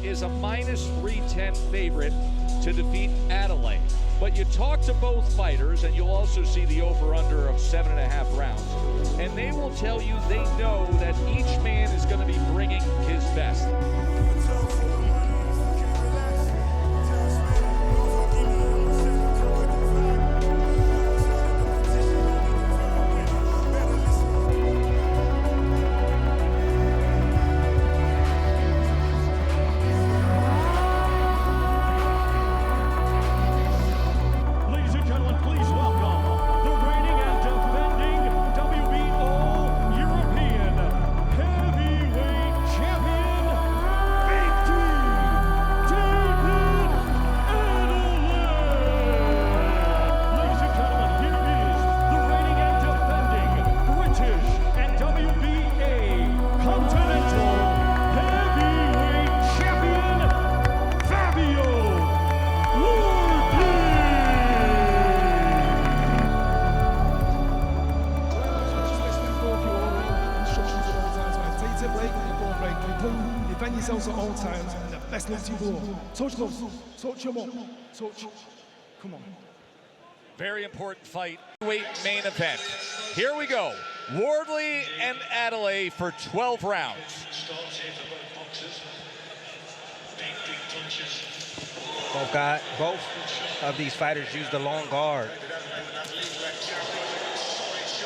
is a -310 favorite to defeat Adeleye. But you talk to both fighters, and you'll also see the over-under of 7.5 rounds, and they will tell you they know that each man is going to be bringing his best. Defend yourselves at all times and the best luck to you all. Touch gloves, touch them up, touch. Come on. Very important fight. Weight main event. Here we go. Wardley and Adeleye for 12 rounds. Both of these fighters use the long guard.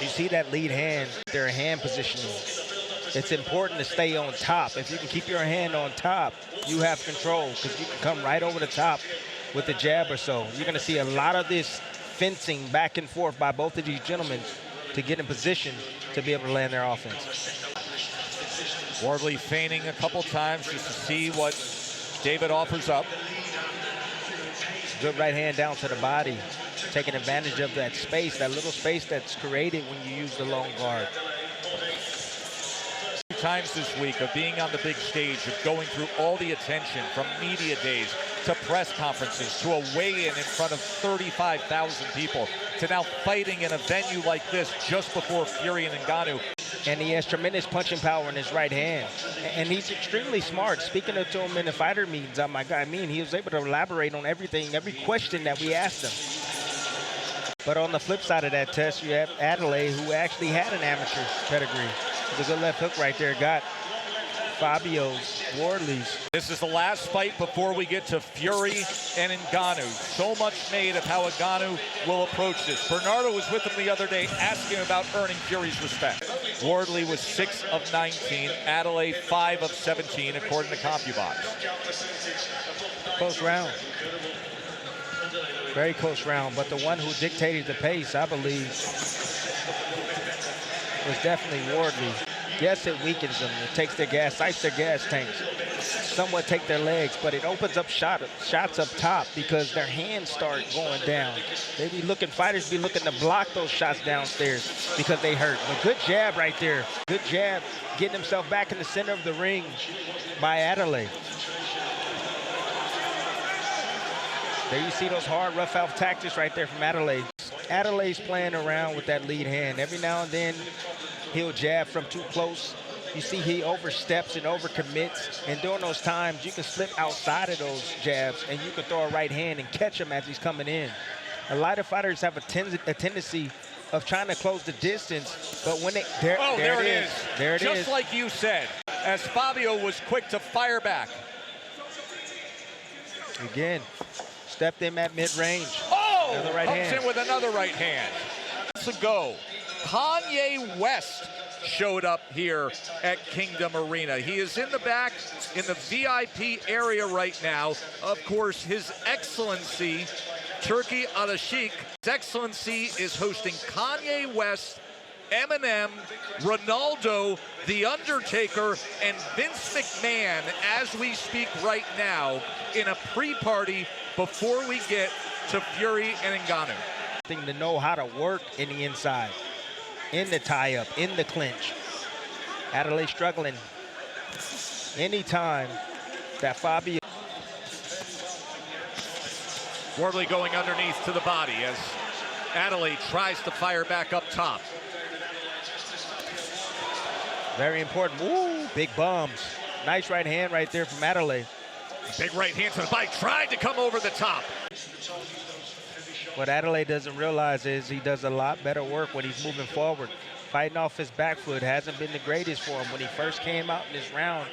You see that lead hand, their hand positioning. It's important to stay on top. If you can keep your hand on top, you have control, because you can come right over the top with the jab or so. You're going to see a lot of this fencing back and forth by both of these gentlemen to get in position to be able to land their offense. Wardley feigning a couple times just to see what David offers up. Good right hand down to the body, taking advantage of that space, that little space that's created when you use the long guard. Times this week of being on the big stage, of going through all the attention from media days to press conferences to a weigh-in in front of 35,000 people to now fighting in a venue like this just before Fury and Ngannou. And he has tremendous punching power in his right hand. And he's extremely smart. Speaking to him in the fighter meetings, oh my God, he was able to elaborate on everything, every question that we asked him. But on the flip side of that test, you have Adeleye, who actually had an amateur pedigree. The good left hook right there got FABIO Wardley's. This is the last fight before we get to Fury and Ngannou. So much made of how Ngannou will approach this. Bernardo was with him the other day asking about earning Fury's respect. Wardley was 6 of 19, Adeleye 5 of 17, according to CompuBox. Close round. Very close round, but the one who dictated the pace, I believe, was definitely Wardley. Yes, it weakens them. It takes their gas, sights their gas tanks. Somewhat take their legs, but it opens up shots up top because their hands start going down. Fighters be looking to block those shots downstairs because they hurt. But good jab right there. Good jab, getting himself back in the center of the ring by Adeleye. There you see those hard, rough-out tactics right there from Adeleye. Adelaye's playing around with that lead hand. Every now and then, he'll jab from too close. You see he oversteps and overcommits. And during those times, you can slip outside of those jabs, and you can throw a right hand and catch him as he's coming in. A lot of fighters have a tendency of trying to close the distance, but when there it is. There it is. Just like you said, as FABIO was quick to fire back. Again, stepped in at mid-range. Oh! Another right Comes hand. in with another right hand. Let's go. Kanye West showed up here at Kingdom Arena. He is in the back in the VIP area right now. Of course, His Excellency Turki Alashik. His Excellency is hosting Kanye West, Eminem, Ronaldo, The Undertaker, and Vince McMahon as we speak right now in a pre-party before we get to Fury and Ngannou. To know how to work in the inside, in the tie-up, in the clinch. Adeleye struggling anytime that FABIO. Wardley going underneath to the body as Adeleye tries to fire back up top. Very important. Ooh, big bums. Nice right hand right there from Adeleye. Big right hand to the body, tried to come over the top. What Adeleye doesn't realize is he does a lot better work when he's moving forward. Fighting off his back foot hasn't been the greatest for him. When he first came out in this round,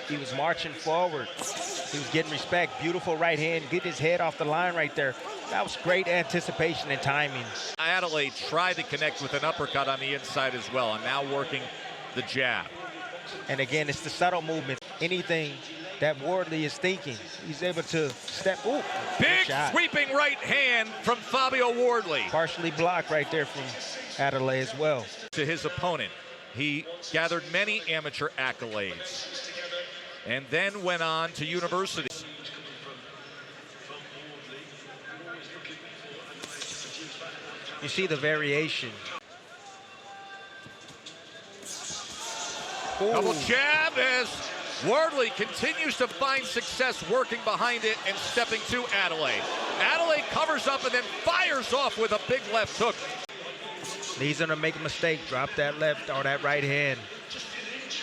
he was marching forward. He was getting respect. Beautiful right hand, getting his head off the line right there. That was great anticipation and timing. Adeleye tried to connect with an uppercut on the inside as well, and now working the jab. And again, it's the subtle movement. Anything that Wardley is thinking, he's able to step. Ooh, big sweeping right hand from FABIO Wardley. Partially blocked right there from Adeleye as well. To his opponent, he gathered many amateur accolades and then went on to university. You see the variation. Ooh. Double jab as Wardley continues to find success working behind it and stepping to Adeleye. Adeleye covers up and then fires off with a big left hook. He's gonna make a mistake, drop that left or that right hand.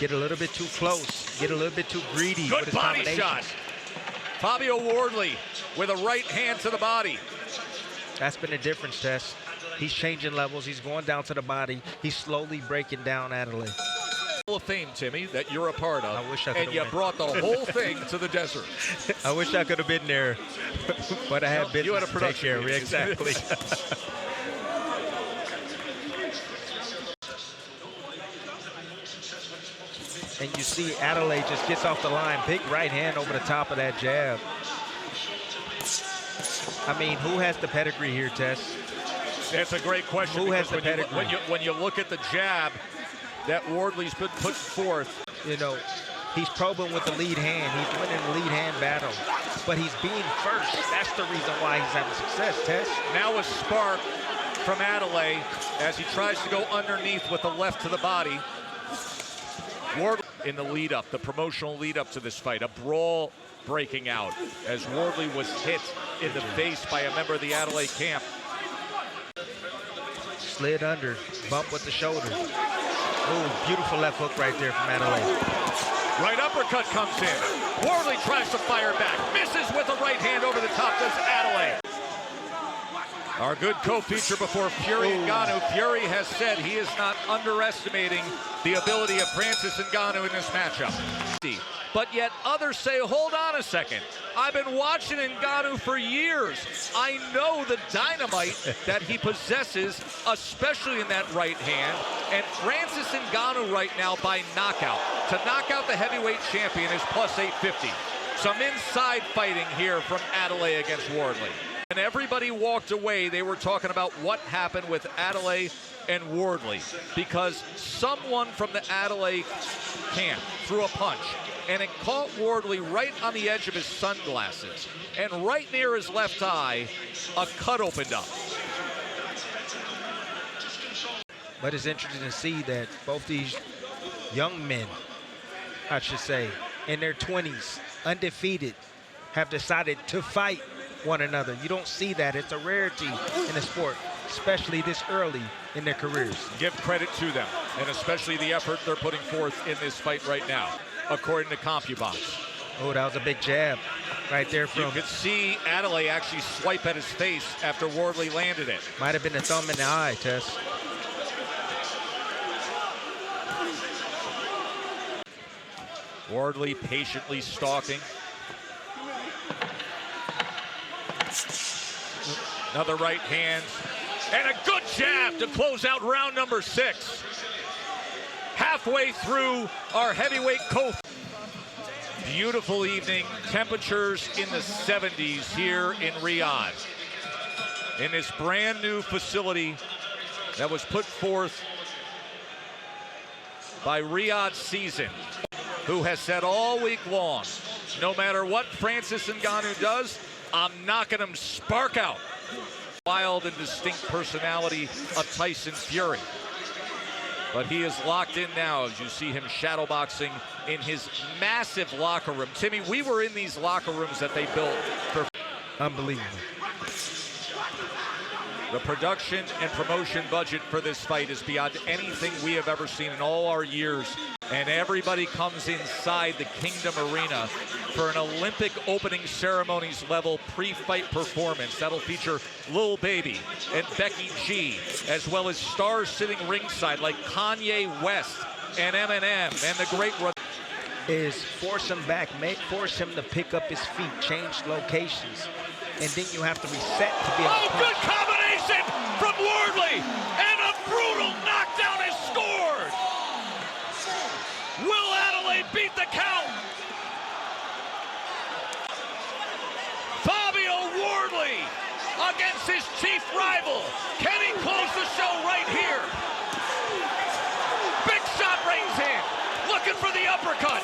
Get a little bit too close, get a little bit too greedy. Good with his body shot. FABIO Wardley with a right hand to the body. That's been the difference, Tess. He's changing levels, he's going down to the body. He's slowly breaking down Adeleye. Hall of Fame, Timmy, that you're a part of. I wish I and you brought the whole thing to the desert. I wish I could have been there, but I had business you had a to production take care of. Exactly. And you see Adeleye just gets off the line. Big right hand over the top of that jab. I mean, who has the pedigree here, Tess? That's a great question. Who has the pedigree? When you look at the jab that Wardley's been putting forth. You know, he's probing with the lead hand. He's winning the lead hand battle. But he's being first. That's the reason why he's having success, Tess. Now a spark from Adeleye as he tries to go underneath with the left to the body. Wardley in the lead up, the promotional lead up to this fight, a brawl breaking out as Wardley was hit in the face by a member of the Adeleye camp. Slid under, bump with the shoulder. Oh, beautiful left hook right there from Adeleye. Right uppercut comes in. Wardley tries to fire back, misses with a right hand over the top, does Adeleye. Our good co-feature before Fury Ngannou. Fury has said he is not underestimating the ability of Francis Ngannou in this matchup. But yet others say, hold on a second. I've been watching Ngannou for years. I know the dynamite that he possesses, especially in that right hand. And Francis Ngannou right now by knockout. To knock out the heavyweight champion is plus 850. Some inside fighting here from Adeleye against Wardley. And everybody walked away. They were talking about what happened with Adeleye and Wardley because someone from the Adeleye camp threw a punch and it caught Wardley right on the edge of his sunglasses. And right near his left eye, a cut opened up. But it's interesting to see that both these young men, I should say, in their 20s, undefeated, have decided to fight one another. You don't see that. It's a rarity in the sport, especially this early in their careers. Give credit to them, and especially the effort they're putting forth in this fight right now, according to CompuBox. Oh, that was a big jab right there from... You could see Adeleye actually swipe at his face after Wardley landed it. Might have been the thumb in the eye, Tess. Wardley patiently stalking. Another right hand, and a good jab to close out round number 6. Halfway through our heavyweight Beautiful evening, temperatures in the 70s here in Riyadh. In this brand new facility that was put forth by Riyadh Season, who has said all week long, no matter what Francis Ngannou does, I'm knocking him spark out. Wild and distinct personality of Tyson Fury. But he is locked in now as you see him shadowboxing in his massive locker room. Timmy, we were in these locker rooms that they built for... Unbelievable. The production and promotion budget for this fight is beyond anything we have ever seen in all our years. And everybody comes inside the Kingdom Arena for an Olympic opening ceremonies level pre-fight performance. That'll feature Lil Baby and Becky G, as well as stars sitting ringside like Kanye West and Eminem and the great... Is force him back, force him to pick up his feet, change locations, and then you have to reset to be able to punch. Good combination from Wardley, and a brutal knockdown is scored. Will Adeleye beat the count? FABIO Wardley against his chief rival. Can he close the show right here? Big shot rings in. Looking for the uppercut.